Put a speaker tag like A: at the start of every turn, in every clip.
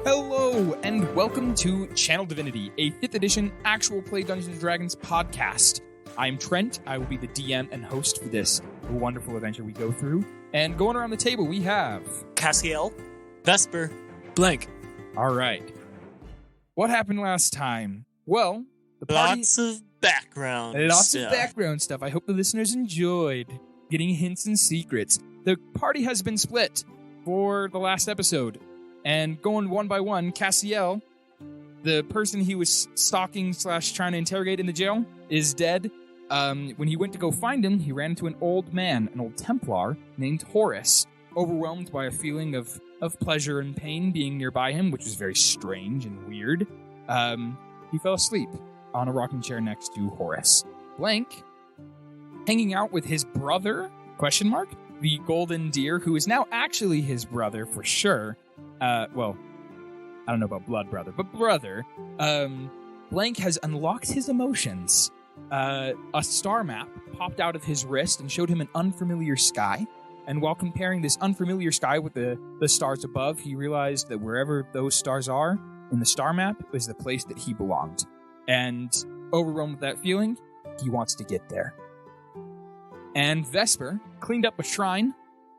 A: Hello, and welcome to Channel Divinity, a 5th edition actual play Dungeons & Dragons podcast. I'm Trent. I will be the DM and host for this wonderful adventure we go through. And going around the table, we have...
B: Cassiel, Vesper, Blank.
A: All right. What happened last time? Well, the party...
B: Lots of background
A: stuff. I hope the listeners enjoyed getting hints and secrets. The party has been split for the last episode. And going one by one, Cassiel, the person he was stalking / trying to interrogate in the jail, is dead. When he went to go find him, he ran into an old man, an old Templar, named Horace, overwhelmed by a feeling of pleasure and pain being nearby him, which was very strange and weird. He fell asleep on a rocking chair next to Horace. Blank, hanging out with his brother, ? The golden deer, who is now actually his brother for sure. Well, I don't know about blood brother, but brother. Blank has unlocked his emotions. A star map popped out of his wrist and showed him an unfamiliar sky. And while comparing this unfamiliar sky with the stars above, he realized that wherever those stars are in the star map is the place that he belonged. And overwhelmed with that feeling, he wants to get there. And Vesper cleaned up a shrine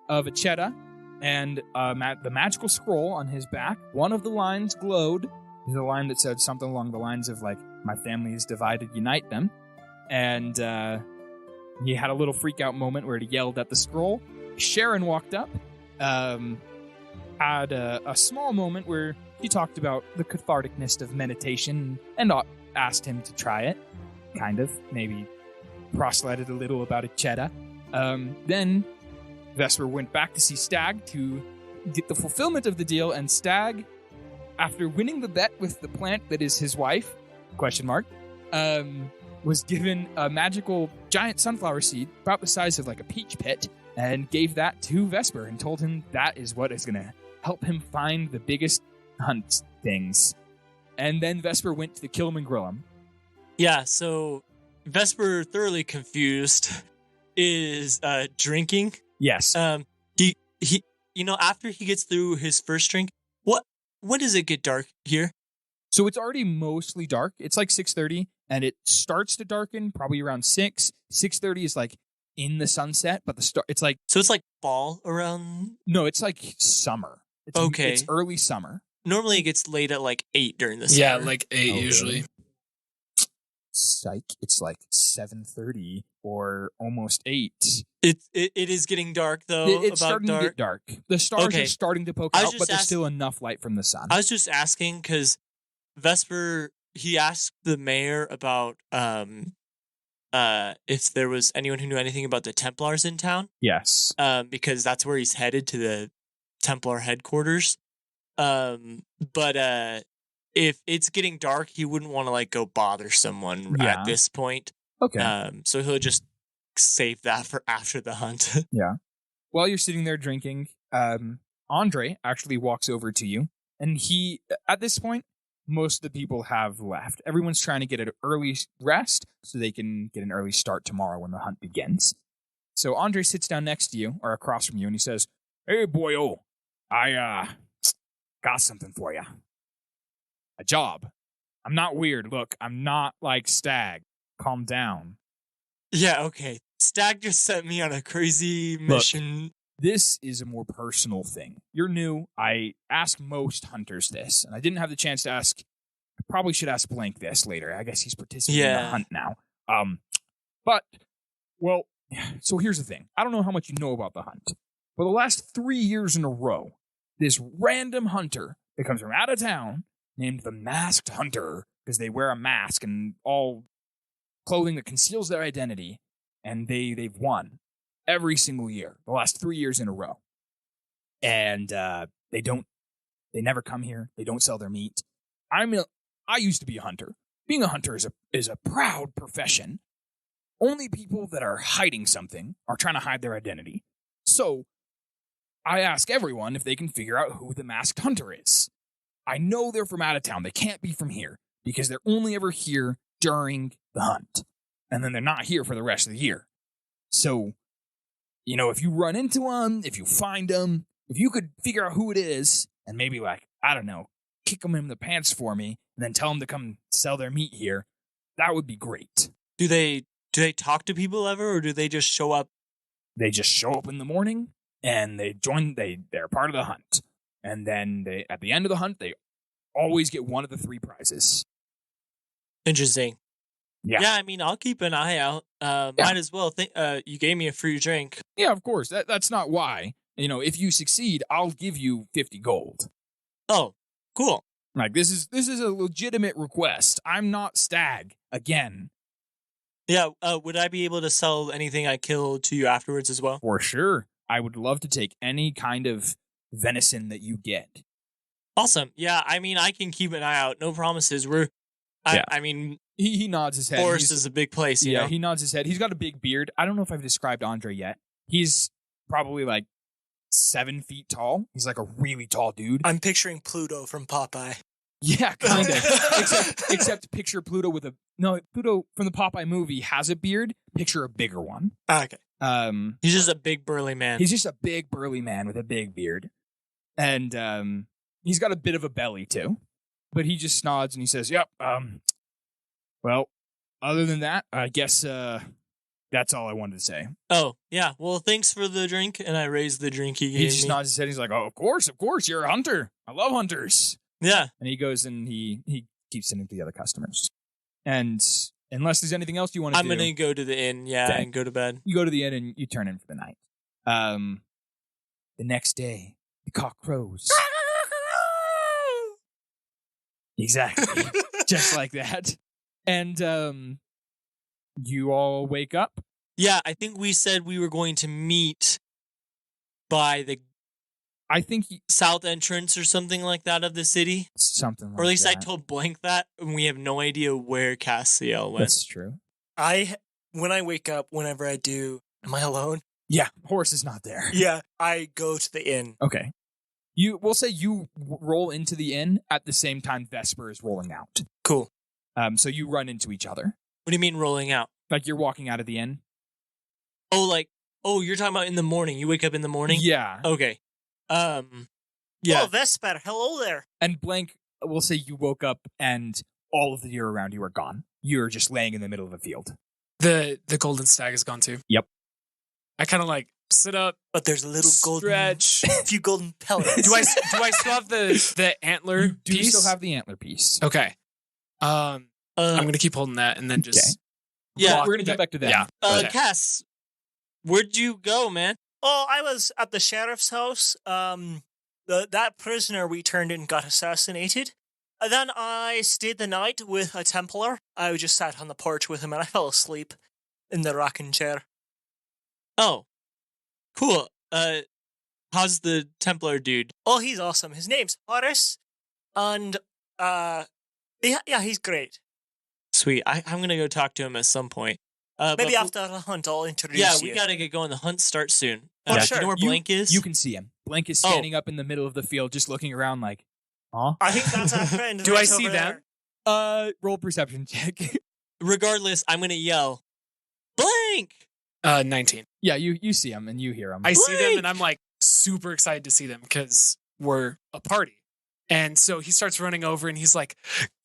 A: of a Chetta, and the magical scroll on his back, one of the lines glowed. There's a line that said something along the lines of, like, my family is divided, unite them. And he had a little freak-out moment where he yelled at the scroll. Sharon walked up, had a small moment where he talked about the catharticness of meditation and asked him to try it. Kind of. Maybe proselyted a little about a Chetta. Then Vesper went back to see Stag to get the fulfillment of the deal, and Stag, after winning the bet with the plant that is his wife, ? Was given a magical giant sunflower seed about the size of like a peach pit, and gave that to Vesper and told him that is what is going to help him find the biggest hunt things. And then Vesper went to kill him and grill him.
B: Yeah, so Vesper, thoroughly confused, is drinking.
A: Yes.
B: He after he gets through his first drink, when does it get dark here?
A: So it's already mostly dark. It's like 6:30, and it starts to darken probably around 6. 6:30 is like in the sunset, but it's like...
B: So it's like fall around?
A: No, it's like summer. It's early summer.
B: Normally it gets late at like 8 during the summer.
C: Yeah, like 8 usually.
A: Really? Psych, it's like 7:30 or almost 8.
B: It is getting dark though.
A: It's starting to get dark. The stars are starting to poke out, but there's still enough light from the sun.
B: I was just asking because Vesper, he asked the mayor about if there was anyone who knew anything about the Templars in town.
A: Yes.
B: Because that's where he's headed, to the Templar headquarters. But if it's getting dark, he wouldn't want to like go bother someone at this point.
A: Okay.
B: So he'll just save that for after the hunt.
A: Yeah. While you're sitting there drinking, Andre actually walks over to you, and he, at this point, most of the people have left. Everyone's trying to get an early rest so they can get an early start tomorrow when the hunt begins. So Andre sits down next to you, or across from you, and he says, "Hey, boyo, I got something for you. A job. I'm not weird. Look, I'm not like Stag. Calm down."
B: Yeah, okay. Stag just sent me on a crazy mission.
A: Look, this is a more personal thing. You're new. I ask most hunters this, and I didn't have the chance to ask. I probably should ask Blank this later. I guess he's participating in the hunt now. So here's the thing. I don't know how much you know about the hunt. For the last 3 years in a row, this random hunter that comes from out of town, named the Masked Hunter, because they wear a mask and all clothing that conceals their identity, and they've won every single year, the last 3 years in a row. And they never come here. They don't sell their meat. I used to be a hunter. Being a hunter is a proud profession. Only people that are hiding something are trying to hide their identity. So I ask everyone if they can figure out who the Masked Hunter is. I know they're from out of town. They can't be from here because they're only ever here during the hunt. And then they're not here for the rest of the year. So, if you run into them, if you find them, if you could figure out who it is and maybe, like, I don't know, kick them in the pants for me and then tell them to come sell their meat here, that would be great.
B: Do they talk to people ever, or do they just show up?
A: They just show up in the morning and they're part of the hunt. And then at the end of the hunt, they always get one of the 3 prizes.
B: Interesting.
A: Yeah.
B: Yeah, I mean, I'll keep an eye out. Might as well. You gave me a free drink.
A: Yeah, of course. That's not why. If you succeed, I'll give you 50 gold.
B: Oh, cool.
A: Like, this is a legitimate request. I'm not Stag again.
B: Yeah, would I be able to sell anything I kill to you afterwards as well?
A: For sure. I would love to take any kind of venison that you get.
B: Awesome. Yeah, I mean, I can keep an eye out. No promises. I mean,
A: he nods his head.
B: Forest is a big place, you know?
A: He nods his head. He's got a big beard. I don't know if I've described Andre yet. He's probably like 7 feet tall. He's like a really tall dude.
C: I'm picturing Pluto from Popeye.
A: Yeah, kind of. except picture Pluto Pluto from the Popeye movie has a beard. Picture a bigger one.
C: Okay.
B: He's just a big burly man.
A: He's just a big burly man with a big beard. And he's got a bit of a belly too. But he just nods and he says, "Yep. Well, other than that, I guess that's all I wanted to say."
B: Oh, yeah. Well, thanks for the drink. And I raised the drink he gave me.
A: He just nods his head. He's like, "Oh, of course. You're a hunter. I love hunters."
B: Yeah.
A: And he goes and he keeps sending to the other customers. And unless there's anything else you want to do.
B: I'm going to go to the inn, and go to bed.
A: You go to the inn and you turn in for the night. The next day, the cock crows. Exactly. Just like that. And you all wake up.
B: Yeah, I think we said we were going to meet by the south entrance or something like that of the city.
A: Something like that.
B: Or at least I told Blank that, and we have no idea where Cassiel went.
A: That's true.
C: When I wake up, whenever I do, am I alone?
A: Yeah, Horse is not there.
C: Yeah, I go to the inn.
A: Okay. We'll say you roll into the inn at the same time Vesper is rolling out.
C: Cool.
A: So you run into each other.
B: What do you mean rolling out?
A: Like you're walking out of the inn?
B: Oh, you're talking about in the morning. You wake up in the morning?
A: Yeah.
B: Okay. Yeah.
C: Oh, Vesper, hello there.
A: And Blank, we'll say you woke up and all of the deer around you are gone. You're just laying in the middle of a field.
D: The golden stag is gone too.
A: Yep.
D: I kind of sit up,
C: but there's a little
D: stretch.
C: A few golden pellets.
D: Do I still have the antler
A: you do
D: piece?
A: Still have the antler piece.
D: Okay. I'm gonna keep holding that and then just.
A: Okay.
B: Yeah,
A: we're gonna get back to that.
D: Yeah.
B: Okay. Cass, where'd you go, man?
C: Oh, I was at the sheriff's house. That prisoner we turned in got assassinated. And then I stayed the night with a Templar. I just sat on the porch with him and I fell asleep in the rocking chair.
B: Oh, cool. How's the Templar dude?
C: Oh, he's awesome. His name's Horace. And, yeah, he's great.
B: Sweet. I'm gonna go talk to him at some point.
C: Maybe after the hunt, I'll introduce you.
B: Yeah, we gotta get going. The hunt starts soon.
C: For sure.
B: You know where Blank is?
A: You can see him. Blank is standing up in the middle of the field, just looking around like, huh?
C: I think that's our friend.
D: Do I see them?
A: Roll perception check.
B: Regardless, I'm gonna yell, Blank!
D: 19.
A: Yeah, you see him and you hear him.
D: I see them and I'm super excited to see them because we're a party. And so he starts running over and he's like,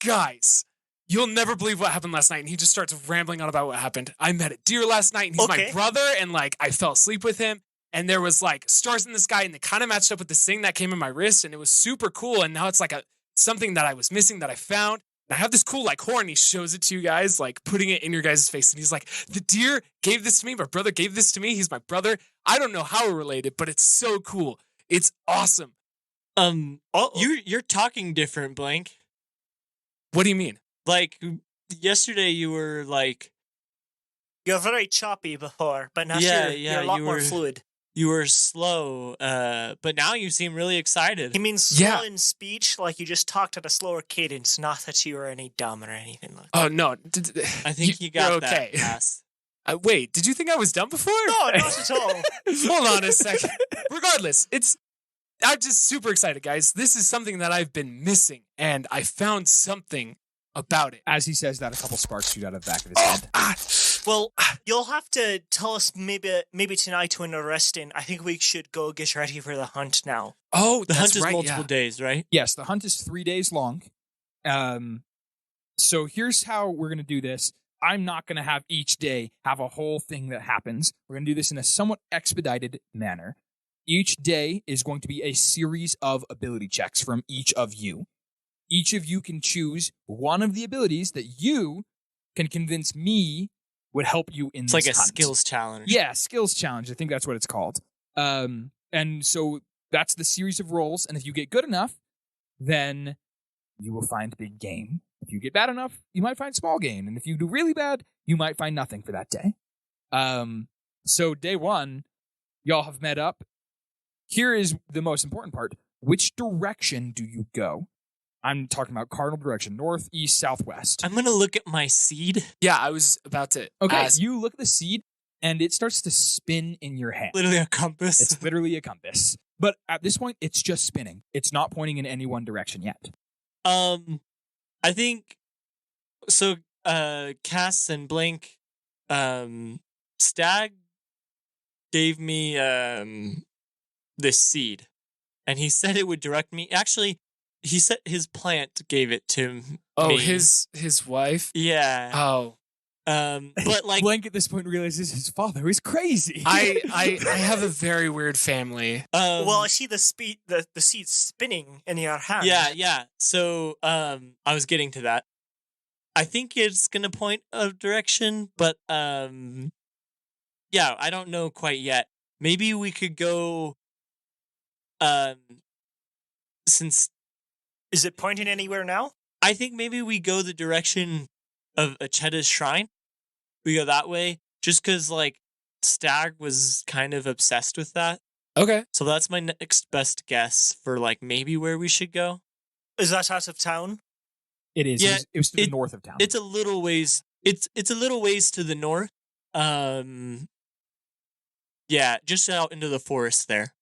D: "Guys, you'll never believe what happened last night." And he just starts rambling on about what happened. "I met a deer last night and he's my brother and I fell asleep with him. And there was stars in the sky and they kind of matched up with this thing that came in my wrist and it was super cool. And now it's something that I was missing that I found. And I have this cool horn." He shows it to you guys, putting it in your guys' face. And he's like, "The deer gave this to me. My brother gave this to me. He's my brother. I don't know how we're related, but it's so cool. It's awesome."
B: You're talking different, Blank.
D: What do you mean?
B: Yesterday you were
C: You're very choppy before, but now you're a lot more fluid.
B: You were slow, but now you seem really excited.
C: He means slow in speech, you just talked at a slower cadence, not that you were any dumb or anything like that.
D: Oh, no.
B: I think you got
D: okay.
B: that pass.
D: Wait, did you think I was dumb before?
C: No, not at all.
D: Hold on a second. Regardless, I'm just super excited, guys. This is something that I've been missing, and I found something about it.
A: As he says that, a couple sparks shoot out of the back of his head.
C: Well, you'll have to tell us maybe tonight when we're resting. I think we should go get ready for the hunt now.
D: Oh,
B: The
D: that's
B: hunt is
D: right,
B: multiple
D: yeah.
B: days, right?
A: Yes, the hunt is 3 days long. So here's how we're going to do this. I'm not going to have each day have a whole thing that happens. We're going to do this in a somewhat expedited manner. Each day is going to be a series of ability checks from each of you. Each of you can choose one of the abilities that you can convince me would help you in
B: It's
A: this
B: like a
A: hunt.
B: skills challenge.
A: Yeah, skills challenge. I think that's what it's called. And so that's the series of rolls. And if you get good enough, then you will find big game. If you get bad enough, you might find small game. And if you do really bad, you might find nothing for that day. So day one, y'all have met up. Here is the most important part. Which direction do you go? I'm talking about cardinal direction, north, east, southwest.
B: I'm going to look at my seed.
D: Yeah, I was about to ask.
A: You look at the seed, and it starts to spin in your hand.
B: Literally a compass.
A: It's literally a compass. But at this point, it's just spinning. It's not pointing in any one direction yet.
B: I think so. Cass and Blank, Stag gave me this seed, and he said it would direct me. Actually, he said his plant gave it to me.
D: Oh, his wife?
B: Yeah.
D: Oh.
B: But like
A: Blank at this point realizes his father is crazy.
D: I have a very weird family.
C: Well, I see the seed spinning in your hand.
B: Yeah. So, I was getting to that. I think it's gonna point a direction, but yeah, I don't know quite yet. Maybe we could go. Since
C: is it pointing anywhere now?
B: I think maybe we go the direction of Acheda's shrine. We go that way, just because like Stag was kind of obsessed with that.
D: Okay.
B: So that's my next best guess for like maybe where we should go.
C: Is that out of town?
A: It is.
B: Yeah,
A: it was to the north of town.
B: It's a little ways. It's a little ways to the north. Yeah, just out into the forest there.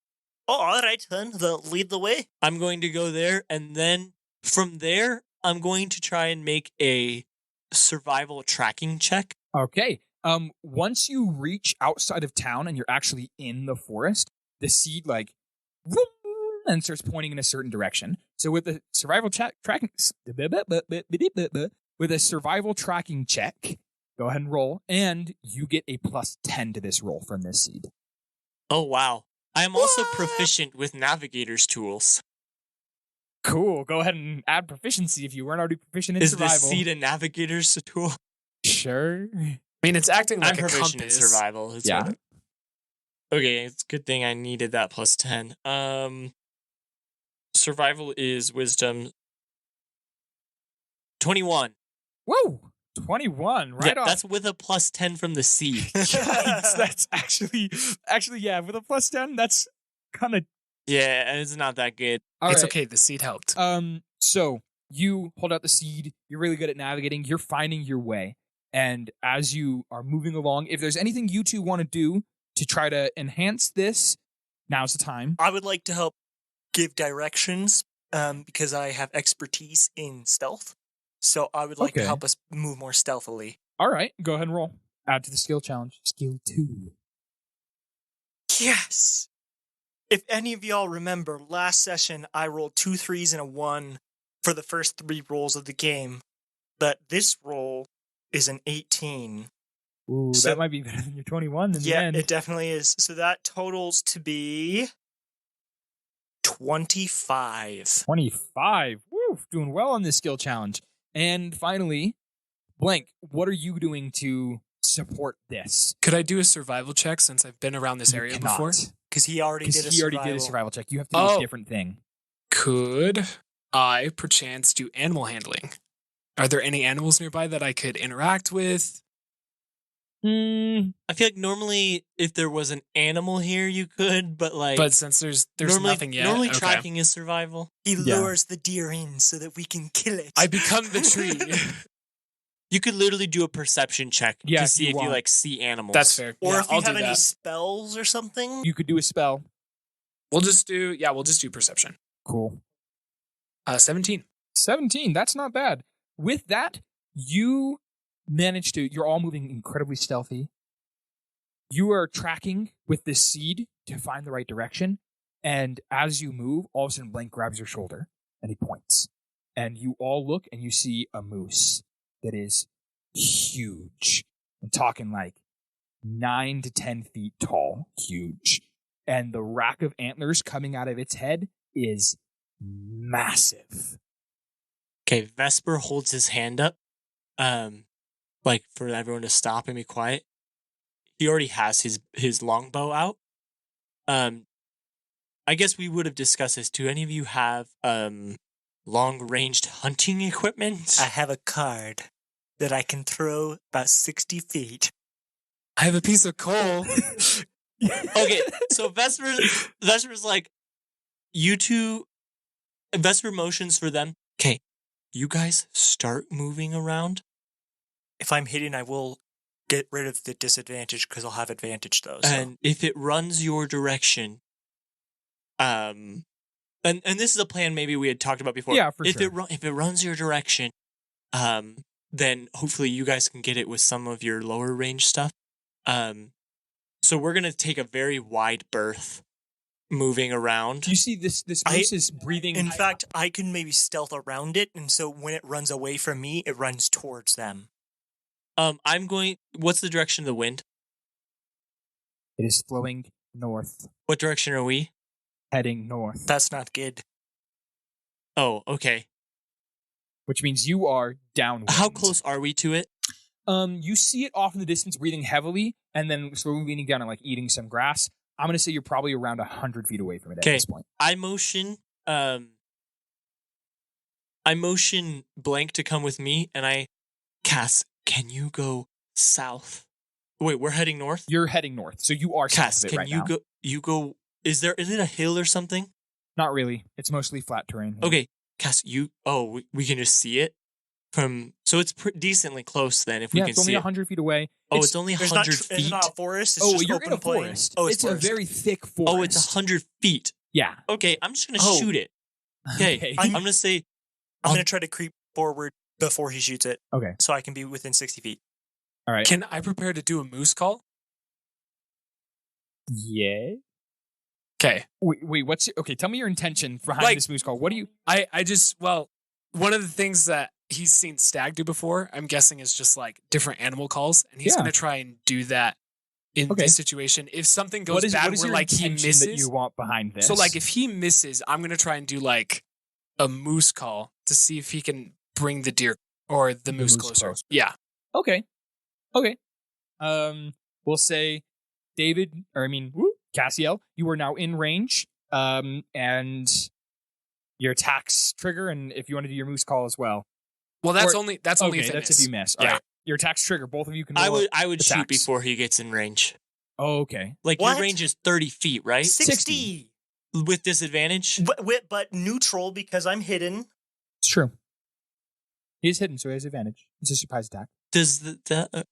C: Oh, all right then. Lead the way.
B: I'm going to go there, and then from there, I'm going to try and make a survival tracking check.
A: Okay. Once you reach outside of town and you're actually in the forest, the seed like and starts pointing in a certain direction. So with the survival tracking check, go ahead and roll, and you get a +10 to this roll from this seed.
B: Oh wow! I am also proficient with navigator's tools.
A: Cool. Go ahead and add proficiency if you weren't already proficient in
B: Is
A: survival.
B: this seed a navigator's tool?
A: Sure.
D: I mean, it's acting like
B: I'm
D: a
B: proficient
D: compass.
B: in survival.
A: Yeah.
B: Okay, it's a good thing I needed that +10. Survival is wisdom. 21.
A: Whoa. 21. Right
B: Yeah,
A: off.
B: that's with a +10 from the seed.
A: Yikes, that's actually, yeah, with a +10, that's kind of.
B: Yeah, it's not that good.
D: It's okay. The seed helped.
A: So you hold out the seed. You're really good at navigating. You're finding your way. And as you are moving along, if there's anything you two want to do to try to enhance this, now's the time.
C: I would like to help give directions because I have expertise in stealth. So I would like to help us move more stealthily.
A: All right, go ahead and roll. Add to the skill challenge. Skill 2.
C: Yes! If any of y'all remember, last session I rolled 2 3s and a 1 for the first 3 rolls of the game. But this roll is an 18.
A: Ooh,
C: So-
A: that might be better than your 21 in the
C: Yeah,
A: end.
C: it definitely is. So that totals to be 25.
A: 25. Woo, doing well on this skill challenge. And finally, Blank, what are you doing to support this?
D: Could I do a survival check since I've been around this area before?
C: Because he already did a survival.
A: did a survival check. You have to do a different thing.
D: Could I perchance do animal handling? Are there any animals nearby that I could interact with?
B: I feel like normally if there was an animal here, you could, but like.
D: But since there's
B: normally,
D: nothing yet.
B: Normally
D: okay.
B: tracking is survival.
C: He lures the deer in so that we can kill it.
D: I become the tree.
B: You could literally do a perception check
A: Yeah,
B: to
A: if
B: see
A: you
B: if you
A: want.
B: like see animals.
D: That's fair.
C: or
D: Yeah,
C: if you
D: I'll
C: have
D: do
C: any
D: that.
C: spells or something.
A: You could do a spell.
D: We'll just do perception.
A: Cool.
D: 17.
A: 17. That's not bad. With that, you manage to, you're all moving incredibly stealthy. You are tracking with this seed to find the right direction. And as you move, all of a sudden Blank grabs your shoulder and he points. And you all look and you see a moose that is huge. I'm talking like 9 to 10 feet tall, huge. And the rack of antlers coming out of its head is massive.
B: Okay, Vesper holds his hand up, like for everyone to stop and be quiet. He already has his longbow out. I guess we would have discussed this. Do any of you have long-ranged hunting equipment?
C: I have a card that I can throw about 60 feet.
D: I have a piece of coal.
B: Okay, so Vesper's like, you two, Vesper motions for them. Okay, you guys start moving around.
C: If I'm hidden, I will get rid of the disadvantage because I'll have advantage though. So.
B: And if it runs your direction, and this is a plan maybe we had talked about before.
A: Yeah, for
B: if
A: sure.
B: If it runs your direction, then hopefully you guys can get it with some of your lower range stuff. So we're gonna take a very wide berth, moving around.
A: You see this moose is breathing.
C: In fact, I can maybe stealth around it, and so when it runs away from me, it runs towards them.
B: I'm going. What's the direction of the wind?
A: It is flowing north,
B: What direction are we?
A: heading north.
C: That's not good.
B: Oh, okay.
A: Which means you are downwind.
B: How close are we to it?
A: You see it off in the distance, breathing heavily, and then slowly leaning down and like eating some grass. I'm gonna say you're probably around 100 feet away from it at this point.
B: I motion Blank to come with me, and Cass, can you go south? Wait, we're heading north?
A: You're heading north, so you are
B: Cass,
A: south of it
B: can
A: right
B: you
A: now.
B: go? You go. Is it a hill or something?
A: Not really. It's mostly flat terrain. Here.
B: Okay, Cass, we can just see it from. So it's decently close then. If we can
A: it's only
B: see
A: 100 feet away.
B: it's only 100 feet.
C: It's not a forest. It's just
A: you're
C: open
A: in a
C: plain.
A: forest.
C: Oh,
A: it's a
C: forest.
A: very thick forest.
B: Oh, it's 100 feet.
A: Yeah.
B: Okay, I'm just gonna
C: Oh.
B: shoot it. Okay, I'm gonna say.
C: I'm going to try to creep forward before he shoots it.
A: Okay.
C: So I can be within 60 feet.
A: All right.
D: Can I prepare to do a moose call?
A: Yeah.
D: Okay.
A: Wait. Okay? Tell me your intention behind
D: Like-
A: this moose call. What do you?
D: One of the things that he's seen Stag do before, I'm guessing, is just like different animal calls, and he's
A: Yeah.
D: going to try and do that in
A: Okay.
D: this situation. If something goes
A: What is
D: bad,
A: your
D: where like he
A: intention
D: misses,
A: that you want behind this?
D: so like if he misses, I'm going to try and do like a moose call to see if he can bring the deer or the moose closer. Yeah.
A: Okay. We'll say Cassiel, you are now in range. And your attacks trigger, and if you want to do your moose call as well.
D: Well, that's
A: Or-
D: only if
A: That's
D: it
A: if you miss.
D: Yeah.
A: All right. Your attacks trigger. Both of you can
B: I
A: roll.
B: would shoot
A: attacks.
B: before he gets in range.
A: Oh, okay.
B: Like
C: What?
B: your range is 30 feet, right?
C: 60.
B: With disadvantage.
C: But neutral because I'm hidden.
A: It's true. He's hidden, so he has advantage. It's a surprise attack.
B: Does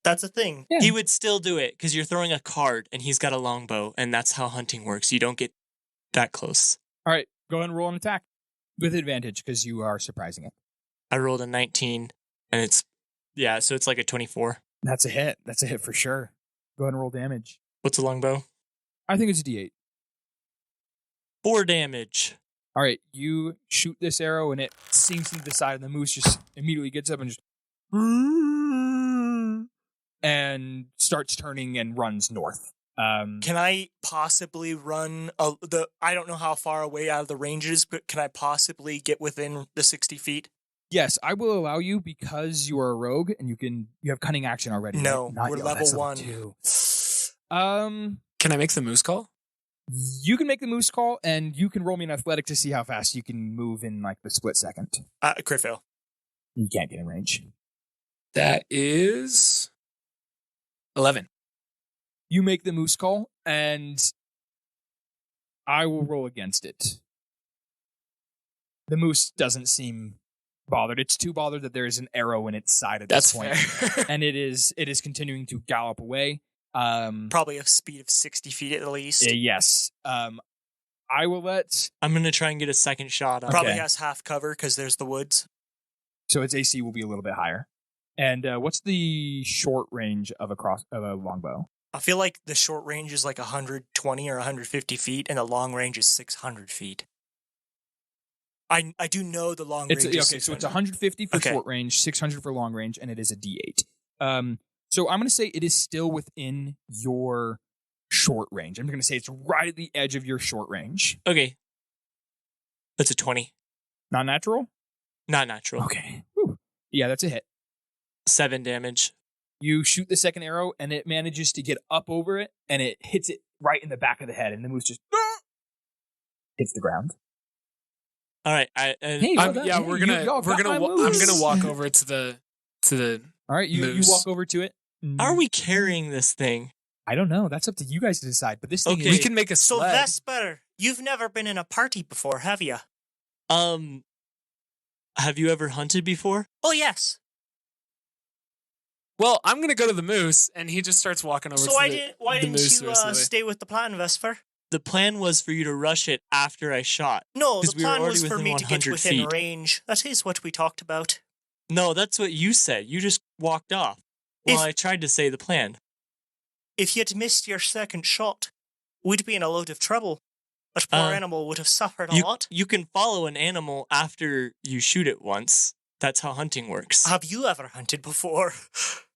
C: That's a thing.
A: Yeah.
B: he would still do it because you're throwing a card and he's got a longbow, and that's how hunting works. You don't get that close.
A: All right. Go ahead and roll an attack with advantage because you are surprising it.
B: I rolled a 19, and so it's like a 24.
A: That's a hit. That's a hit for sure. Go ahead and roll damage.
B: What's a longbow?
A: I think it's a D8.
B: 4 damage.
A: All right. You shoot this arrow and it sinks into the side, and the moose just immediately gets up and just and starts turning and runs north.
C: Can I possibly run I don't know how far away out of the range it is, but can I possibly get within the 60 feet?
A: Yes, I will allow you because you are a rogue and you have cunning action already.
C: No,
A: right? Not
C: we're
A: yet.
C: level
A: That's
C: 1.
A: 2.
D: Can I make the moose call?
A: You can make the moose call, and you can roll me an athletic to see how fast you can move in like the split second.
C: Crit fail.
A: You can't get in range.
D: That is 11.
A: You make the moose call, and I will roll against it. The moose doesn't seem bothered. It's too bothered that there is an arrow in its side at
D: That's
A: this point,
D: fair.
A: and it is continuing to gallop away.
C: Probably a speed of 60 feet at least.
A: Yes. I will let.
B: I'm going to try and get a second shot on
C: Probably
A: Okay.
C: has half cover because there's the woods.
A: So its AC will be a little bit higher. And what's the short range of a longbow?
C: I feel like the short range is like 120 or 150 feet, and the long range is 600 feet. I do know the long range is
A: okay, so it's 150 for short range, 600 for long range, and it is a D8. So I'm going to say it is still within your short range. I'm going to say it's right at the edge of your short range.
B: Okay. That's a 20.
A: Not natural?
B: Not natural.
A: Okay. Whew. Yeah, that's a hit.
B: 7 damage.
A: You shoot the second arrow, and it manages to get up over it, and it hits it right in the back of the head, and the moose just hits the ground.
B: All right.
A: We're gonna.
D: I'm gonna walk over to the.
A: All right, you walk over to it.
B: How are we carrying this thing?
A: I don't know. That's up to you guys to decide. But this thing,
B: Okay.
D: We can make a
C: So
D: sled.
C: Vesper, you've never been in a party before, have you?
B: Have you ever hunted before?
C: Oh yes.
D: Well, I'm gonna go to the moose, and he just starts walking over.
C: So
D: to
C: why
D: the
C: didn't
D: moose
C: you
D: recently.
C: stay with the plan, Vesper?
B: The plan was for you to rush it after I shot.
C: No, the
B: 'Cause we were
C: plan
B: already
C: was for
B: within
C: me to get
B: 100
C: within
B: feet.
C: range. That is what we talked about.
B: No, that's what you said. You just walked off. Well, I tried to say the plan.
C: If you'd missed your second shot, we'd be in a load of trouble. That poor animal would have suffered a lot.
B: You can follow an animal after you shoot it once. That's how hunting works.
C: Have you ever hunted before?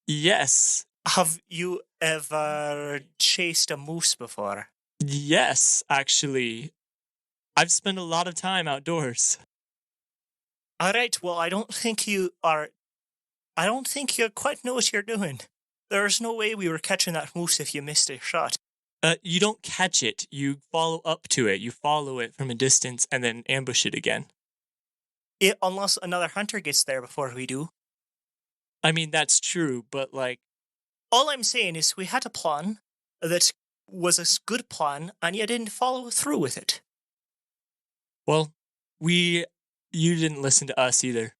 B: Yes.
C: Have you ever chased a moose before?
B: Yes, actually. I've spent a lot of time outdoors.
C: All right, well, I don't think you quite know what you're doing. There's no way we were catching that moose if you missed a shot.
B: You don't catch it. You follow up to it. You follow it from a distance and then ambush it again.
C: Unless another hunter gets there before we do.
B: I mean, that's true, but
C: all I'm saying is we had a plan that was a good plan, and you didn't follow through with it.
B: Well, you didn't listen to us either.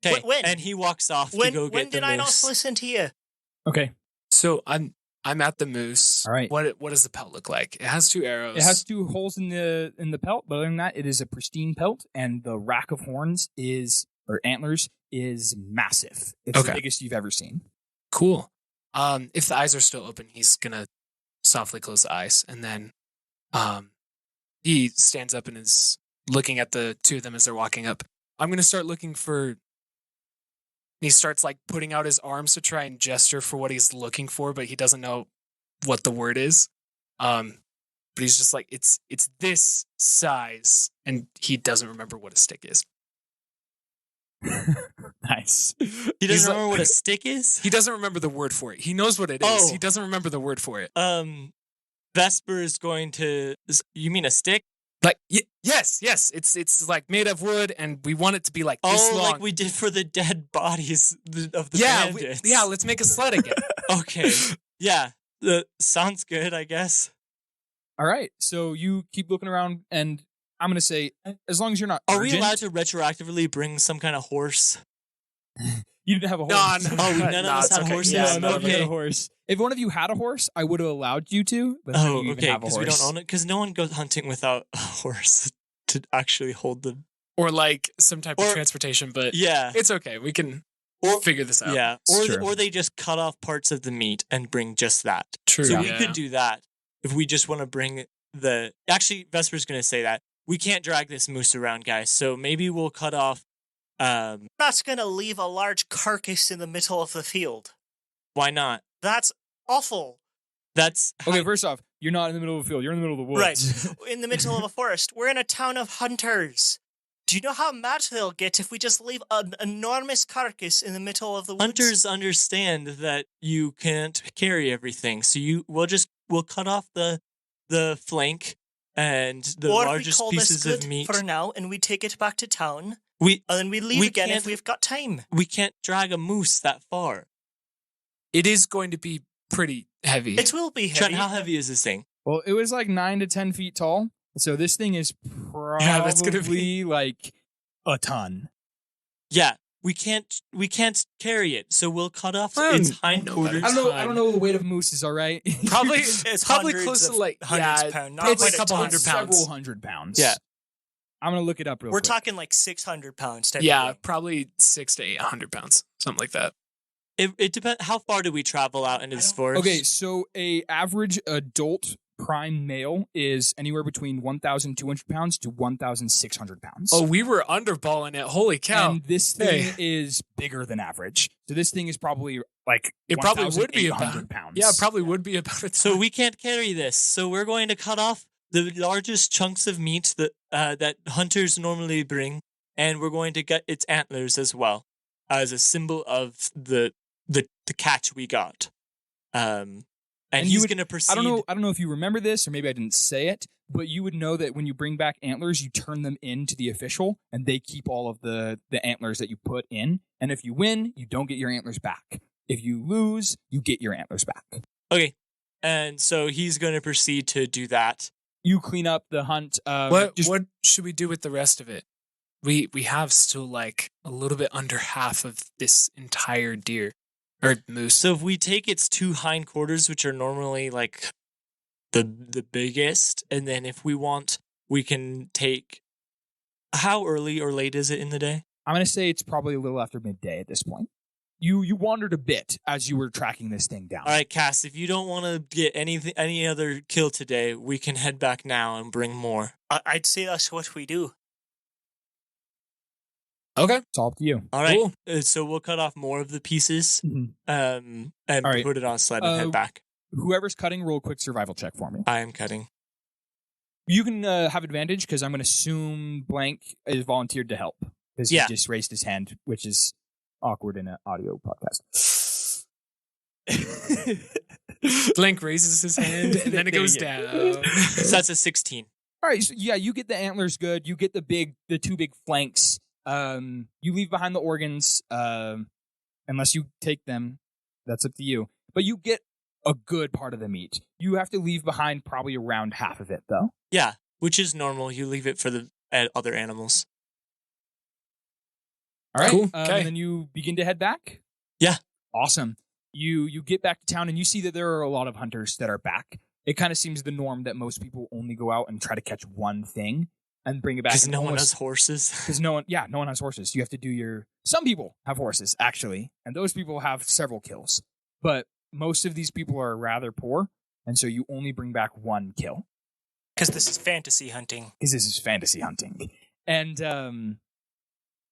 B: Okay,
C: When?
B: and he walks off to go get the moose.
C: When did I not listen to you?
A: Okay.
D: So I'm at the moose.
A: All right.
D: What does the pelt look like? It has 2 arrows.
A: It has 2 holes in the pelt, but other than that, it is a pristine pelt, and the rack of horns antlers is massive. It's the biggest you've ever seen.
D: Cool. If the eyes are still open, he's gonna softly close the eyes, and then he stands up and is looking at the 2 of them as they're walking up. I'm gonna start looking for. He starts putting out his arms to try and gesture for what he's looking for, but he doesn't know what the word is. But he's just it's this size, and he doesn't remember what a stick is.
A: Nice.
B: He doesn't remember what a stick is?
D: He doesn't remember the word for it. He knows what it is.
B: Oh.
D: He doesn't remember the word for it.
B: Vesper is going to... You mean a stick?
D: Yes. It's made of wood, and we want it to be this long.
B: Like we did for the dead bodies of the bandits.
D: Let's make a sled again.
B: Okay. Yeah. Sounds good, I guess.
A: All right. So you keep looking around, and I'm going to say, as long as you're not
B: Are we
A: urgent-
B: allowed to retroactively bring some kind of horse?
A: You didn't have a
D: No,
A: horse.
D: no.
B: Oh, none of us
D: it's
B: had
D: okay.
B: horses?
D: Yeah,
A: none of us had
B: okay.
A: a horse. If one of you had a horse, I would have allowed you to. But none of you even
B: Okay,
A: have a
B: because we don't
A: horse.
B: own it. Because no one goes hunting without a horse to actually hold the...
D: Or some type of transportation, but
B: Yeah.
D: it's okay. We can figure this out.
B: Yeah.
A: It's true.
B: Or they just cut off parts of the meat and bring just that.
D: True.
B: So
D: yeah.
B: we could do that if we just want to bring the... Actually, Vesper's going to say that. We can't drag this moose around, guys. So maybe we'll cut off...
C: That's gonna leave a large carcass in the middle of the field.
B: Why not?
C: That's awful.
B: That's...
A: Okay, first off, you're not in the middle of a field. You're in the middle of the woods.
C: Right. In the middle of a forest. We're in a town of hunters. Do you know how mad they'll get if we just leave an enormous carcass in the middle of the woods?
B: Hunters understand that you can't carry everything. So we'll cut off the flank and the
C: or
B: largest
C: we call
B: pieces
C: this good
B: of meat.
C: for now, and we take it back to town,
B: And
C: then we leave
B: we
C: again if
B: can't-
C: we've got time.
B: We can't drag a moose that far.
D: It is going to be pretty heavy.
C: It will be heavy.
B: Trent, how heavy is this thing?
A: Well, it was 9 to 10 feet tall. So this thing is probably
D: that's gonna be-
A: a ton.
B: Yeah, we can't carry it. So we'll cut off
D: I don't
B: its
D: know
B: hindquarters.
D: about
A: I don't know the weight of mooses, all right?
D: Probably
C: It's
D: probably
C: hundreds
D: close to
C: of hundreds pounds, not
A: it's
C: quite
D: a couple
C: ton.
D: hundred pounds.
A: Several hundred pounds.
B: Yeah.
A: I'm going to look it up real
C: We're
A: quick.
C: talking 600 pounds. Type
D: Yeah,
C: of thing.
D: probably 600 to 800 pounds, something like that.
B: It depends. How far do we travel out into this forest?
A: Okay, so a average adult prime male is anywhere between 1,200 pounds to 1,600 pounds.
D: Oh, we were underballing it. Holy cow.
A: And this thing is bigger than average. So this thing is probably like
D: It probably would be
A: 1,800
D: about
A: pounds.
D: Yeah, it probably would be about a
B: So we can't carry this. So we're going to cut off the largest chunks of meat that hunters normally bring, and we're going to get its antlers as well, as a symbol of the catch we got. And he's going to proceed.
A: I don't know if you remember this, or maybe I didn't say it, but you would know that when you bring back antlers, you turn them into the official, and they keep all of the antlers that you put in. And if you win, you don't get your antlers back. If you lose, you get your antlers back.
B: Okay. And so he's going to proceed to do that.
A: You clean up the hunt.
D: What should we do with the rest of it? We have still like a little bit under half of this entire deer or moose.
B: So if we take its two hindquarters, which are normally like the biggest, and then if we want, we can take. How early or late is it in the day?
A: I'm going to say it's probably a little after midday at this point. You wandered a bit as you were tracking this thing down.
B: All right, Cass, if you don't want to get any other kill today, we can head back now and bring more.
C: I'd say that's what we do.
D: Okay.
A: It's all up to you.
B: All right.
D: Cool.
B: So we'll cut off more of the pieces and
A: right.
B: put it on a sled and head back.
A: Whoever's cutting, roll a quick survival check for me.
B: I am cutting.
A: You can have advantage because I'm going to assume Blank is volunteered to help because he just raised his hand, which is awkward in an audio podcast.
D: Blank raises his hand and then it goes down.
B: So that's a 16.
A: All right, so you get the antlers good. You get the two big flanks. You leave behind the organs, unless you take them. That's up to you. But you get a good part of the meat. You have to leave behind probably around half of it, though.
B: Yeah, which is normal. You leave it for the other animals.
A: All right,
D: cool. Okay.
A: And then you begin to head back?
B: Yeah.
A: Awesome. You get back to town, and you see that there are a lot of hunters that are back. It kind of seems the norm that most people only go out and try to catch one thing and bring it back.
B: Because no one has horses.
A: Because no one has horses. You have to do some people have horses, actually, and those people have several kills. But most of these people are rather poor, and so you only bring back one kill.
C: Because this is fantasy hunting.
A: And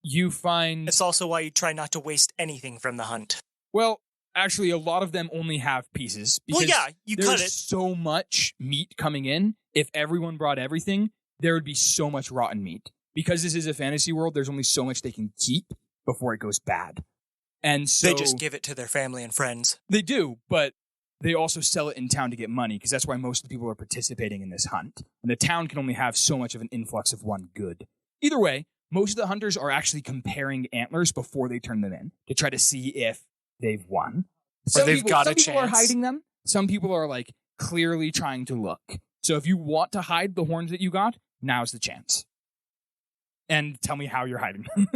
A: you find...
C: It's also why you try not to waste anything from the hunt.
A: Well, actually, a lot of them only have pieces.
C: Well, yeah, you cut it.
A: There's so much meat coming in. If everyone brought everything, there would be so much rotten meat. Because this is a fantasy world, there's only so much they can keep before it goes bad. And so...
C: They just give it to their family and friends.
A: They do, but they also sell it in town to get money, because that's why most of the people are participating in this hunt. And the town can only have so much of an influx of one good. Either way, most of the hunters are actually comparing antlers before they turn them in to try to see if they've won.
D: Or they've got a
A: chance. Some people are
D: chance.
A: hiding them. Some people are like clearly trying to look. So if you want to hide the horns that you got, now's the chance. And tell me how you're hiding them.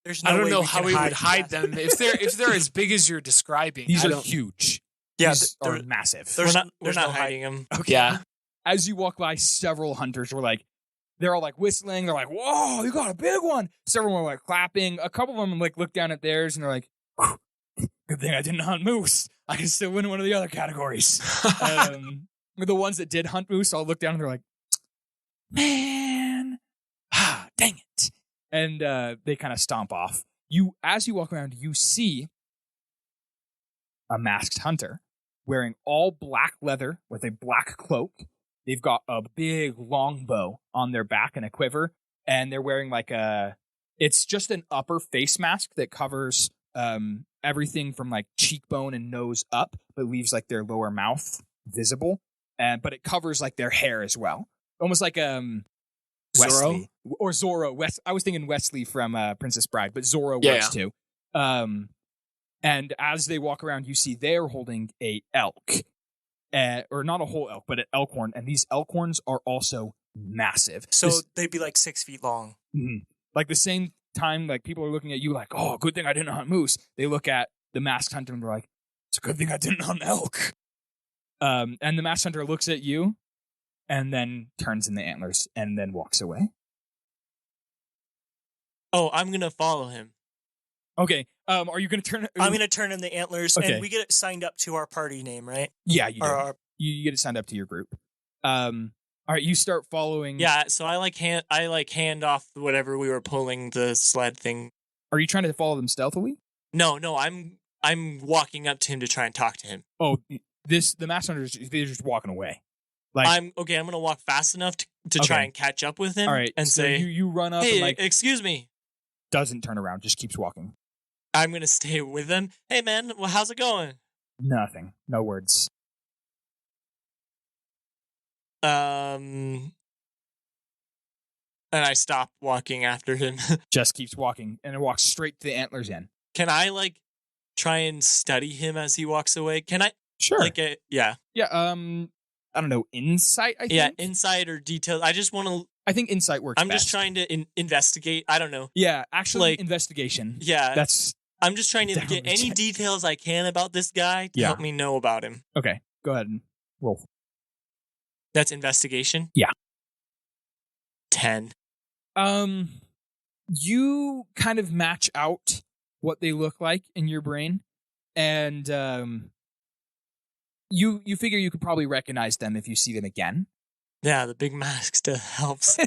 C: There's no
D: I don't
C: way
D: know
C: we
D: how
C: can
D: we would hide
C: that.
D: them if they're as big as you're describing.
A: These
D: I
A: are
D: don't-
A: huge.
C: Yeah,
A: These are massive.
B: We're not
C: there's no
B: hiding them.
A: Okay.
D: Yeah.
A: As you walk by, several hunters were like, they're all like whistling. They're like, whoa, you got a big one. Several were like clapping. A couple of them like look down at theirs and they're like, good thing I didn't hunt moose. I can still win one of the other categories. The ones that did hunt moose all look down and they're like, man, dang it. And they kind of stomp off. As you walk around, you see a masked hunter wearing all black leather with a black cloak. They've got a big long bow on their back and a quiver, and they're wearing it's just an upper face mask that covers everything from like cheekbone and nose up, but leaves like their lower mouth visible, but it covers like their hair as well. Almost like Wesley. Or Zorro. I was thinking Wesley from Princess Bride, but Zorro works too. And as they walk around, you see they're holding a elk. Or not a whole elk, but an elk horn. And these elk horns are also massive.
C: So they'd be like 6 feet long.
A: Mm-hmm. Like the same time, like people are looking at you like, oh, good thing I didn't hunt moose. They look at the masked hunter and they're like, it's a good thing I didn't hunt elk. And the masked hunter looks at you and then turns in the antlers and then walks away.
B: Oh, I'm going to follow him.
A: Okay. Are you going to turn?
C: I'm going to turn in the antlers,
A: Okay.
C: and we get it signed up to our party name, right?
A: Yeah, you do.
C: Or
A: You get it signed up to your group. All right, you start following.
B: Yeah, so I hand off whatever we were pulling the sled thing.
A: Are you trying to follow them stealthily?
B: No, I'm walking up to him to try and talk to him.
A: Oh, the Mass Hunters, they're just walking away. Like,
B: I'm gonna walk fast enough to try and catch up with him.
A: All right,
B: and
A: so
B: say,
A: you run up
B: "Hey,
A: and
B: excuse me."
A: Doesn't turn around, just keeps walking.
B: I'm gonna stay with him. Hey, man, well, how's it going?
A: Nothing. No words.
B: And I stop walking after him.
A: Just keeps walking, and it walks straight to the Antlers Inn.
B: Can I try and study him as he walks away? Can I?
A: Sure.
B: Yeah.
A: Yeah. I don't know. Insight. I think.
B: Yeah, insight or details. I just want to.
A: I think insight works.
B: I'm
A: best.
B: just trying to investigate. I don't know.
A: Yeah, actually, investigation.
B: Yeah, I'm just trying to get
A: definitely
B: any details I can about this guy to help me know about him.
A: Okay, go ahead and roll.
B: That's investigation?
A: Yeah.
B: 10.
A: You kind of match out what they look like in your brain, and you figure you could probably recognize them if you see them again.
B: Yeah, the big mask still helps.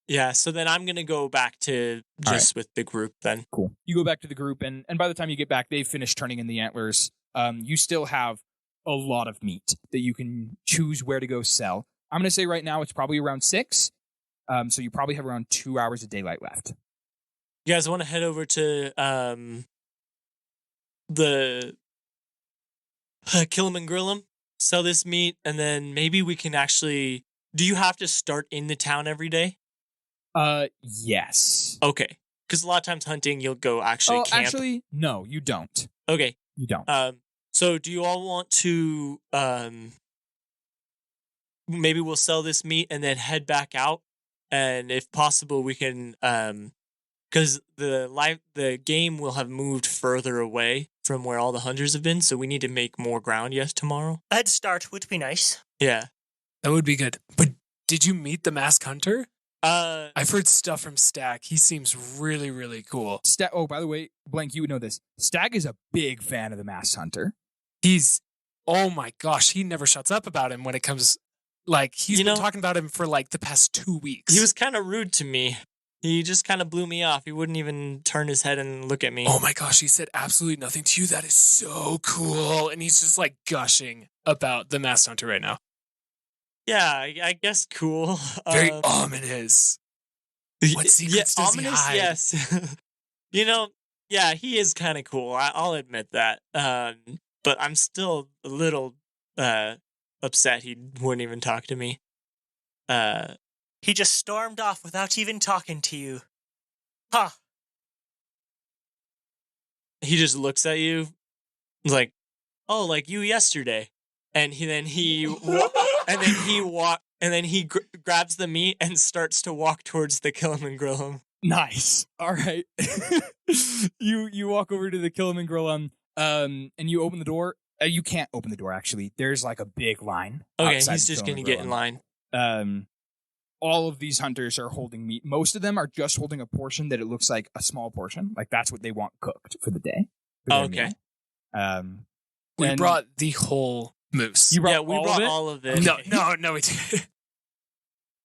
B: Yeah, so then I'm going to go back to just with the group then.
A: Cool. You go back to the group, and by the time you get back, they've finished turning in the antlers. You still have a lot of meat that you can choose where to go sell. I'm going to say right now it's probably around 6. So you probably have around 2 hours of daylight left.
B: You guys want to head over to the kill 'em and grill 'em, sell this meat, and then maybe we can actually... Do you have to start in the town every day?
A: Yes.
B: Okay. Because a lot of times hunting, you'll go camp.
A: Actually, no, you don't.
B: Okay.
A: You don't.
B: So do you all want to... maybe we'll sell this meat and then head back out? And if possible, we can... because the game will have moved further away from where all the hunters have been, so we need to make more ground, tomorrow?
C: A head start would be nice.
B: Yeah.
D: That would be good. But did you meet the Masked Hunter?
B: I've
D: I've heard stuff from Stag. He seems really, really cool.
A: Oh, by the way, Blank, you would know this. Stag is a big fan of the Masked Hunter.
D: Oh my gosh, he never shuts up about him when it comes... he's been talking about him for the past 2 weeks.
B: He was kind of rude to me. He just kind of blew me off. He wouldn't even turn his head and look at me.
D: Oh my gosh, he said absolutely nothing to you. That is so cool. And he's just gushing about the Masked Hunter right now.
B: Yeah, I guess cool.
D: Very ominous. What secrets does he hide?
B: Yes. Yeah, he is kind of cool. I'll admit that. But I'm still a little upset he wouldn't even talk to me.
C: He just stormed off without even talking to you. Huh.
B: He just looks at you like, oh, like you yesterday. And he grabs the meat and starts to walk towards the kill 'em and grill 'em.
A: Nice. All right. You walk over to the kill 'em and grill 'em, and you open the door. You can't open the door, actually. There's a big line.
B: Okay, he's just going to get in line.
A: All of these hunters are holding meat. Most of them are just holding a portion that it looks like a small portion. That's what they want cooked for the day.
B: Okay.
D: We brought the whole moose.
A: We brought
B: all of it.
D: No, we did.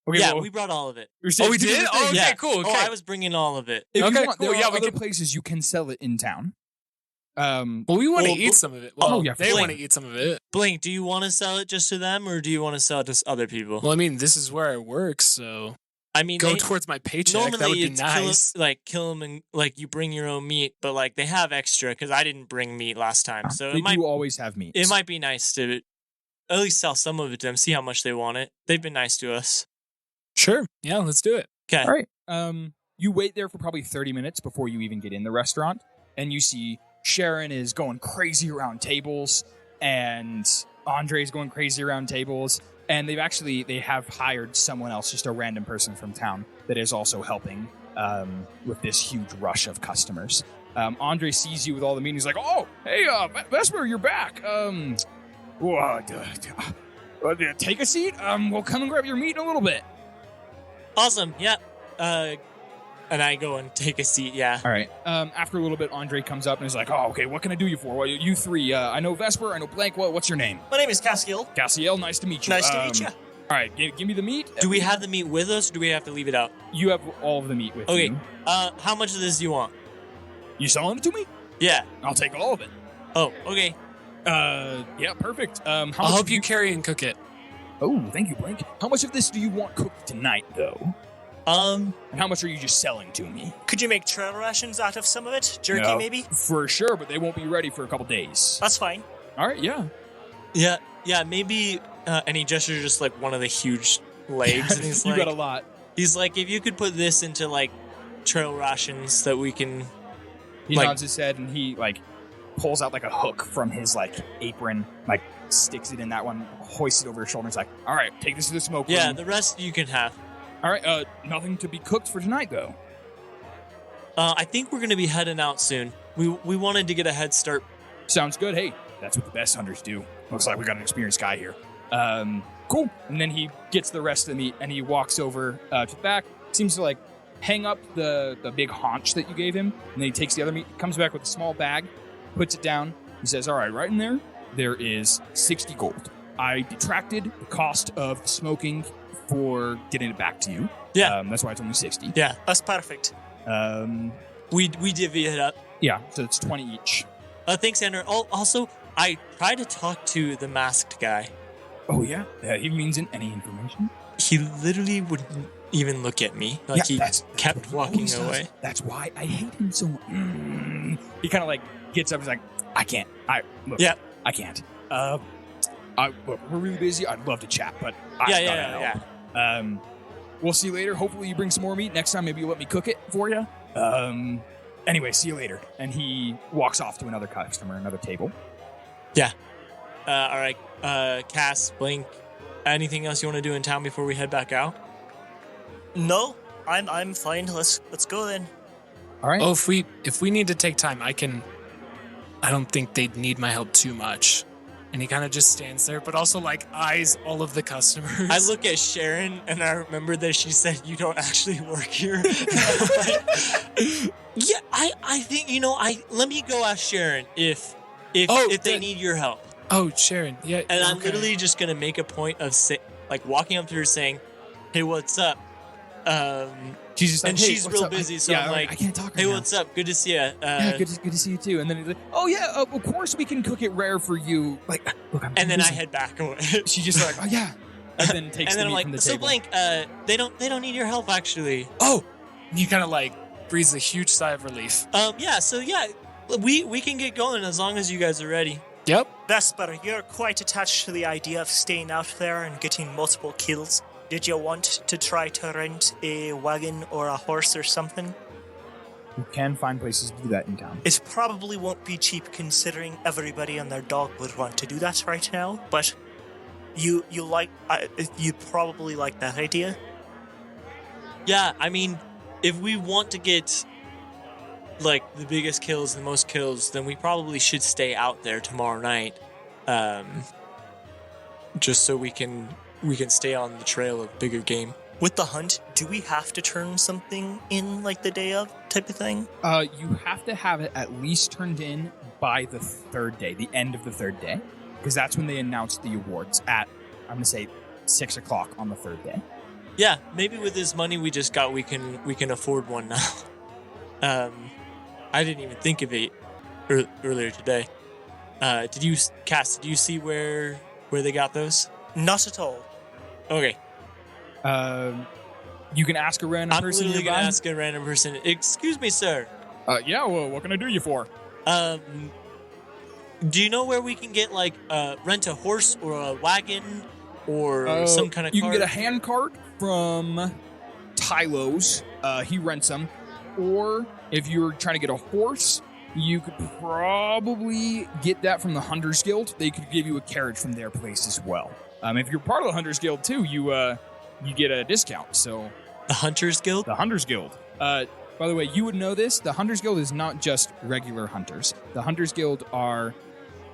A: Okay,
B: we brought all of it.
D: Oh, we did? Oh, okay,
B: yeah.
D: cool. Okay.
B: Oh, I was bringing all of it.
A: If
D: okay,
A: you want,
D: cool.
A: there
D: Yeah,
A: are
D: we
A: other
D: can...
A: places you can sell it in town.
D: Well, we want to eat some of it. Well, they want to eat some of it.
B: Blink, do you want to sell it just to them, or do you want to sell it to other people?
D: Well, I mean, this is where I work, so... go towards my paycheck.
B: Normally,
D: that would be nice.
B: Kill them and you bring your own meat, but they have extra because I didn't bring meat last time, so
A: they do always have meat.
B: It might be nice to at least sell some of it to them, see how much they want it. They've been nice to us.
D: Sure, yeah, let's do it.
B: Okay.
A: All right. You wait there for probably 30 minutes before you even get in the restaurant, and you see Sharon is going crazy around tables, and Andre's going crazy around tables. And they have hired someone else, just a random person from town, that is also helping with this huge rush of customers. Andre sees you with all the meat, and he's like, "Oh, hey, Vesper, you're back. Take a seat. We'll come and grab your meat in a little bit."
B: Awesome. Yeah. And I go and take a seat, yeah.
A: All right. After a little bit, Andre comes up and is like, "Oh, okay. What can I do you for? Well, you three. I know Vesper. I know Blank. What's your name?
C: My name is Cassiel.
A: Cassiel. Nice to meet you.
C: Nice to meet you.
A: All right. Give me the meat.
B: Do we have the meat with us, or do we have to leave it out?
A: You have all of the meat with you.
B: How much of this do you want?
A: You selling it to me?
B: Yeah.
A: I'll take all of it.
B: Oh, okay.
A: Yeah, perfect.
D: I'll help you carry and cook it.
A: Oh, thank you, Blank. How much of this do you want cooked tonight, though? And how much are you just selling to me?
C: Could you make trail rations out of some of it? Jerky,
A: No,
C: maybe?
A: For sure, but they won't be ready for a couple days.
C: That's fine.
A: All right, yeah.
B: Yeah, maybe, and he gestures just like one of the huge legs, and he's
A: you
B: like,
A: got a lot.
B: He's like, if you could put this into like trail rations that we can.
A: He nods his head and he like pulls out like a hook from his like apron, like sticks it in that one, hoists it over his shoulder. It's like, all right, take this to the smoke room.
B: Yeah, the rest you can have.
A: All right, nothing to be cooked for tonight though.
B: I think we're gonna be heading out soon. We wanted to get a head start.
A: Sounds good. Hey, that's what the best hunters do. Looks like we got an experienced guy here. Cool. And then he gets the rest of the meat and he walks over to the back. Seems to like hang up the big haunch that you gave him. And then he takes the other meat, comes back with a small bag, puts it down. He says, all right, right in there is 60 gold. I detracted the cost of the smoking for getting it back to you.
B: Yeah.
A: That's why it's only 60.
B: Yeah.
C: That's perfect.
B: We divvy it up.
A: Yeah, so it's 20 each.
B: Thanks, Andrew. Also, I tried to talk to the masked guy.
A: Oh, yeah? He means in any information?
B: He literally wouldn't even look at me. Like, he kept walking away.
A: That's why I hate him so much. He kind of like gets up and is like, I can't. I can't. Look, we're really busy. I'd love to chat, but I gotta help. We'll see you later. Hopefully you bring some more meat. Next time, maybe you let me cook it for you. Anyway, see you later. And he walks off to another customer, another table.
B: Yeah. All right. Cass, Blink, anything else you want to do in town before we head back out?
C: No, I'm fine. Let's go then.
A: All right.
D: Oh, if we need to take time, I don't think they'd need my help too much. And he kind of just stands there, but also like eyes all of the customers.
B: I look at Sharon and I remember that she said you don't actually work here. Yeah, I think let me go ask Sharon if they need your help.
D: Oh, Sharon, yeah.
B: And I'm literally just gonna make a point of walking up to her saying, "Hey, what's up?"
A: She's just like,
B: and
A: hey,
B: she's real busy, so I'm like,
A: I can't talk.
B: Hey,
A: right
B: what's up? Good to see you.
A: Yeah, good to see you too. And then he's like, oh yeah, of course we can cook it rare for you. Like, look, I'm
B: and then
A: busy.
B: I head back away.
A: She just like, oh yeah, and then takes
B: and then
A: the
B: I'm
A: meat from
B: like,
A: the
B: so
A: table.
B: Blank, they don't need your help actually.
D: Oh, and he kind of like breathes a huge sigh of relief.
B: We can get going as long as you guys are ready.
D: Yep.
C: Vesper, you're quite attached to the idea of staying out there and getting multiple kills. Did you want to try to rent a wagon or a horse or something?
A: You can find places to do that in town.
C: It probably won't be cheap considering everybody and their dog would want to do that right now, but you probably like that idea.
B: Yeah, I mean, if we want to get like the biggest kills, the most kills, then we probably should stay out there tomorrow night, just so we can stay on the trail of bigger game.
C: With the hunt, do we have to turn something in like the day of type of thing?
A: You have to have it at least turned in by the third day, the end of the third day, because that's when they announce the awards at, I'm gonna say, 6 o'clock on the third day.
B: Yeah, maybe with this money we just got, we can afford one now. I didn't even think of it earlier today. Did you see where they got those?
C: Not at all.
B: Okay.
A: You can ask a random person.
B: I'm literally
A: nearby.
B: gonna ask a random person. Excuse me, sir.
A: Yeah. Well, what can I do you for?
B: Do you know where we can get like rent a horse or a wagon or some kind of?
A: You
B: cart?
A: can get a hand cart from Tylo's. He rents them. Or if you're trying to get a horse, you could probably get that from the Hunters Guild. They could give you a carriage from their place as well. If you're part of the Hunters Guild too, you get a discount. So
B: the Hunters Guild.
A: The Hunters Guild. By the way, you would know this. The Hunters Guild is not just regular hunters. The Hunters Guild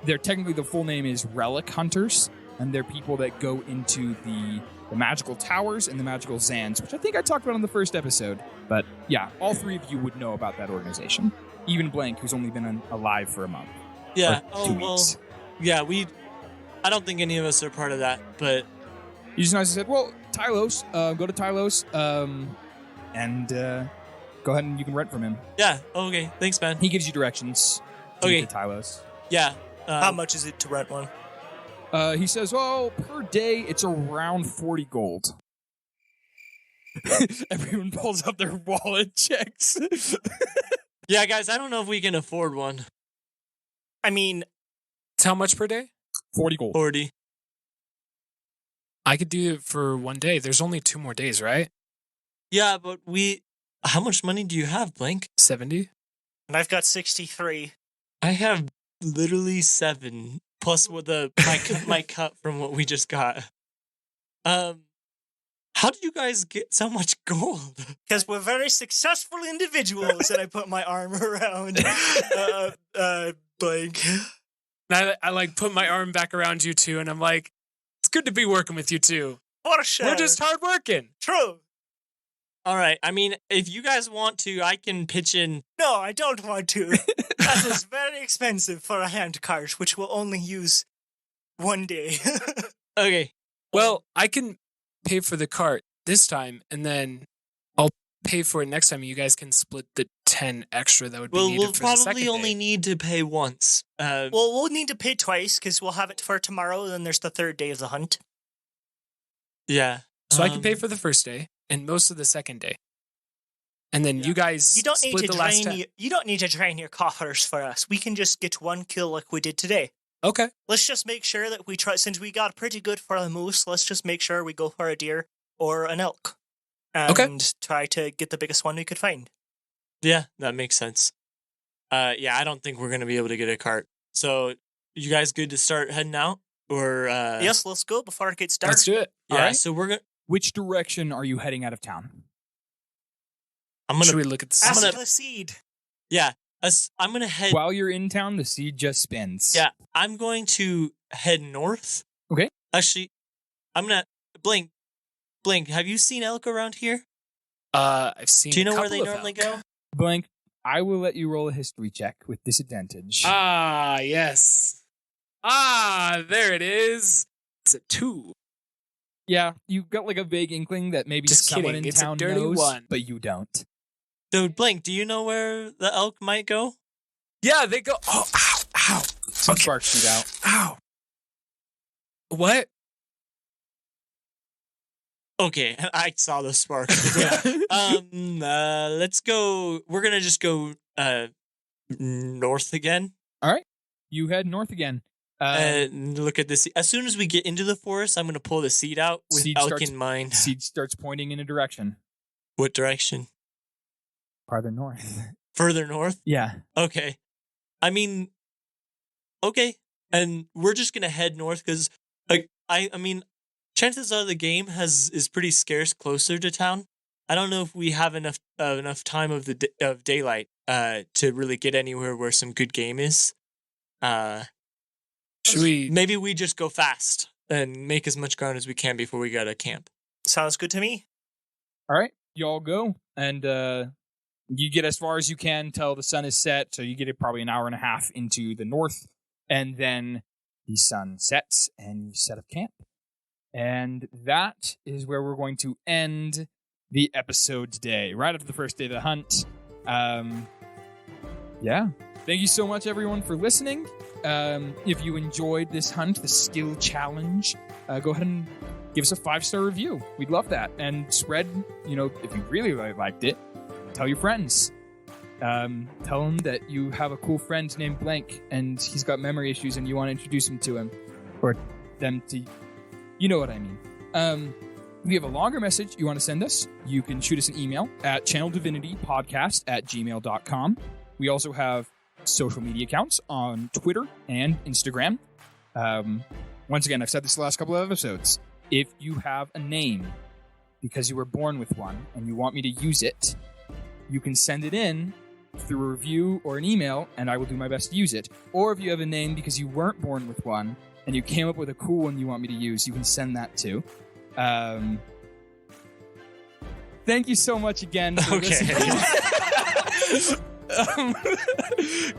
A: they're technically, the full name is Relic Hunters, and they're people that go into the the magical towers, and the magical Zans, which I think I talked about on the first episode. But yeah, all three of you would know about that organization. Even Blank, who's only been alive for a month.
B: Yeah.
A: Or 2 weeks.
B: Yeah, I don't think any of us are part of that, but...
A: You just nicely said, well, Tylos, go to Tylos, and go ahead and you can rent from him.
B: Yeah, okay. Thanks, man.
A: He gives you directions to
B: Okay.
A: get to Tylos.
B: Yeah.
C: How much is it to rent one?
A: He says, well, per day, it's around 40 gold. Everyone pulls up their wallet checks.
B: Yeah, guys, I don't know if we can afford one.
C: I mean,
D: It's how much per day?
A: 40 gold.
B: 40.
D: I could do it for 1 day. There's only 2 more days, right?
B: Yeah, but how much money do you have, Blank?
D: 70?
C: and I've got 63.
B: I have literally 7 plus with my cut from what we just got. How did you guys get so much gold?
C: Because we're very successful individuals, and I put my arm around Blake.
D: And I like put my arm back around you two, and I'm like, it's good to be working with you two.
C: For sure.
D: We're just hard working.
C: True.
B: All right. I mean, if you guys want to, I can pitch in.
C: No, I don't want to. That is very expensive for a hand cart, which we'll only use 1 day.
B: Okay.
D: Well, I can pay for the cart this time, and then I'll pay for it next time. You guys can split the 10 extra that would be needed
B: We'll
D: for the second
B: probably only
D: day.
B: need to pay once.
C: Well, we'll need to pay twice because we'll have it for tomorrow. Then there's the 3rd day of the hunt.
B: Yeah.
D: So I can pay for the first day and most of the second day. And then you guys
C: You don't need
D: split
C: to
D: the last
C: drain.
D: 10.
C: You don't need to drain your coffers for us. We can just get 1 kill like we did today.
D: Okay.
C: Let's just make sure that we try. Since we got pretty good for a moose, let's just make sure we go for a deer or an elk, and try to get the biggest one we could find.
B: Yeah, that makes sense. Yeah, I don't think we're gonna be able to get a cart. So, you guys good to start heading out, or
C: Yes, let's go before it gets dark.
D: Let's do it.
B: Yeah.
A: All right.
B: So we're gonna.
A: Which direction are you heading out of town?
D: Should we look at the
B: I'm
C: Ask
B: gonna-
C: the seed.
B: Yeah. I'm gonna head.
A: While you're in town, the seed just spins.
B: Yeah, I'm going to head north.
A: Okay.
B: Actually, I'm gonna Blink. Have you seen elk around here?
D: I've seen.
B: Do you know
D: a
B: where
D: couple
B: they
D: of
B: normally
D: elk.
B: go?
A: Blank, I will let you roll a history check with disadvantage.
D: Ah, yes. Ah, there it is. It's a 2.
A: Yeah, you got like a vague inkling that maybe
D: Just
A: someone
D: kidding,
A: in
D: it's a
A: town
D: dirty
A: knows,
D: one.
A: but you don't.
B: So, Blink, do you know where the elk might go?
D: Yeah, they go. Oh, ow, ow,
A: Some
D: Okay.
A: sparks shoot out.
D: ow. What?
B: Okay, I saw the sparks. Let's go. We're gonna just go north again.
A: You head north again.
B: And look at this. As soon as we get into the forest, I'm gonna pull the seed out with
A: Seed
B: elk
A: starts-
B: in mind.
A: Seed starts pointing in a direction.
B: What direction?
A: Farther north.
B: Further north?
A: Yeah.
B: Okay. I mean, okay. And we're just gonna head north because, like, I mean, chances are the game is pretty scarce closer to town. I don't know if we have enough time of of daylight to really get anywhere where some good game is.
D: Should we?
B: Maybe we just go fast and make as much ground as we can before we go to camp.
C: Sounds good to me.
A: All right. You all go. And you get as far as you can till the sun is set. So you get it probably an hour and a half into the north. And then the sun sets and you set up camp. And that is where we're going to end the episode today. Right after the first day of the hunt. Yeah. Thank you so much, everyone, for listening. If you enjoyed this hunt, the skill challenge, go ahead and give us a 5-star review. We'd love that. And spread, if you really, really liked it, tell your friends. Tell them that you have a cool friend named Blank and he's got memory issues and you want to introduce him to him. Or them to... You know what I mean. If you have a longer message you want to send us, you can shoot us an email at channeldivinitypodcast@gmail.com. We also have social media accounts on Twitter and Instagram. Once again, I've said this the last couple of episodes. If you have a name because you were born with one and you want me to use it, you can send it in through a review or an email and I will do my best to use it. Or if you have a name because you weren't born with one and you came up with a cool one you want me to use, you can send that too. Thank you so much again. For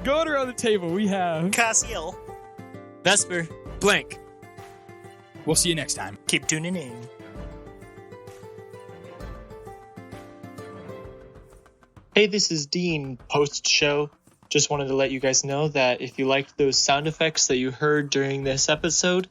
A: going around the table, we have
C: Cassiel.
B: Vesper.
D: Blank.
A: We'll see you next time.
C: Keep tuning in.
E: Hey, this is Dean, post-show. Just wanted to let you guys know that if you liked those sound effects that you heard during this episode,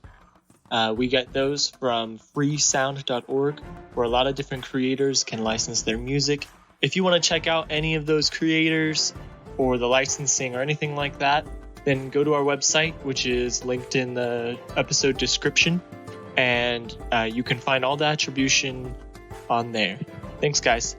E: we get those from freesound.org, where a lot of different creators can license their music. If you want to check out any of those creators or the licensing or anything like that, then go to our website, which is linked in the episode description, and you can find all the attribution on there. Thanks, guys.